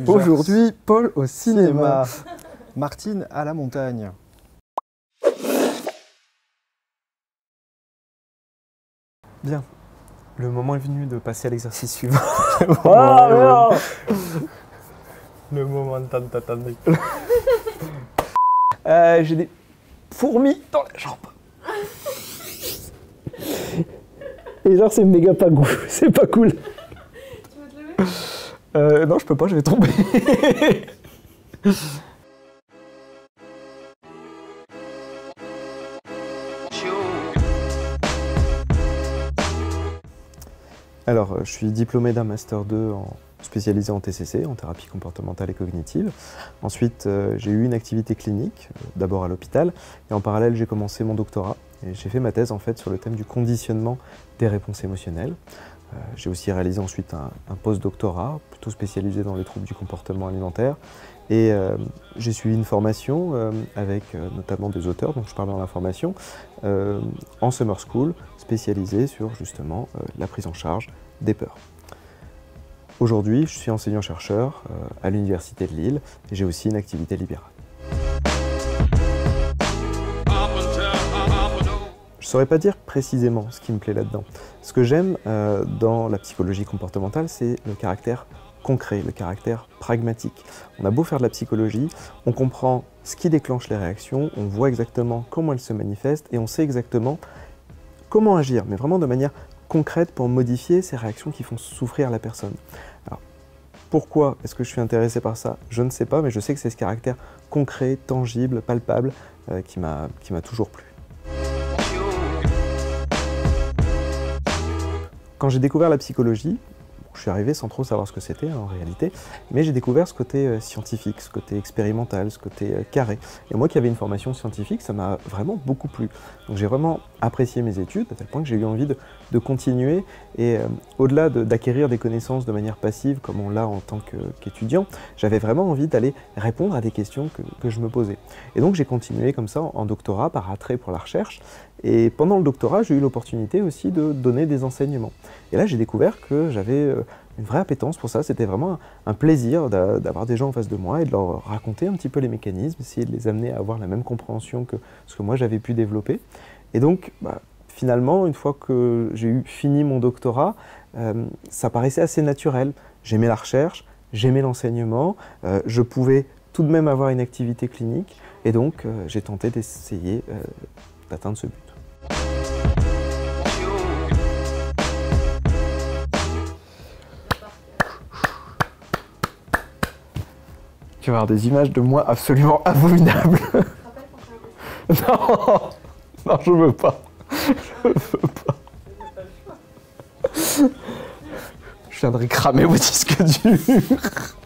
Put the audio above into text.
Aujourd'hui, Paul au cinéma. Martine à la montagne. Bien. Le moment est venu de passer à l'exercice suivant. Oh, le moment tant attendu. J'ai des fourmis dans la jambe. Et genre c'est méga pas goût, c'est pas cool. Tu veux te lever? Non, je peux pas, je vais tomber. Alors, je suis diplômé d'un Master 2 spécialisé en TCC, en thérapie comportementale et cognitive. Ensuite, j'ai eu une activité clinique, d'abord à l'hôpital, et en parallèle, j'ai commencé mon doctorat. Et j'ai fait ma thèse en fait sur le thème du conditionnement des réponses émotionnelles. J'ai aussi réalisé ensuite un post-doctorat, plutôt spécialisé dans les troubles du comportement alimentaire. Et j'ai suivi une formation avec notamment des auteurs, dont je parle dans la formation, en summer school, spécialisée sur justement la prise en charge des peurs. Aujourd'hui, je suis enseignant-chercheur à l'Université de Lille et j'ai aussi une activité libérale. Je ne saurais pas dire précisément ce qui me plaît là-dedans. Ce que j'aime dans la psychologie comportementale, c'est le caractère concret, le caractère pragmatique. On a beau faire de la psychologie, on comprend ce qui déclenche les réactions, on voit exactement comment elles se manifestent et on sait exactement comment agir, mais vraiment de manière concrète pour modifier ces réactions qui font souffrir la personne. Alors, pourquoi est-ce que je suis intéressé par ça? Je ne sais pas, mais je sais que c'est ce caractère concret, tangible, palpable qui m'a toujours plu. Quand j'ai découvert la psychologie, je suis arrivé sans trop savoir ce que c'était en réalité, mais j'ai découvert ce côté scientifique, ce côté expérimental, ce côté carré. Et moi qui avais une formation scientifique, ça m'a vraiment beaucoup plu. Donc j'ai vraiment apprécié mes études, à tel point que j'ai eu envie de continuer. Et au-delà d'acquérir des connaissances de manière passive, comme on l'a en tant qu'étudiant, j'avais vraiment envie d'aller répondre à des questions que je me posais. Et donc j'ai continué comme ça en doctorat, par attrait pour la recherche. Et pendant le doctorat, j'ai eu l'opportunité aussi de donner des enseignements. Et là, j'ai découvert que j'avais une vraie appétence pour ça. C'était vraiment un plaisir d'avoir des gens en face de moi et de leur raconter un petit peu les mécanismes, essayer de les amener à avoir la même compréhension que ce que moi j'avais pu développer. Et donc, finalement, une fois que j'ai fini mon doctorat, ça paraissait assez naturel. J'aimais la recherche, j'aimais l'enseignement, je pouvais tout de même avoir une activité clinique. Et donc, j'ai tenté d'essayer d'atteindre ce but. Tu vas avoir des images de moi absolument abominables. Non, non, je veux pas. Je veux pas. Je viendrai cramer vos disques durs.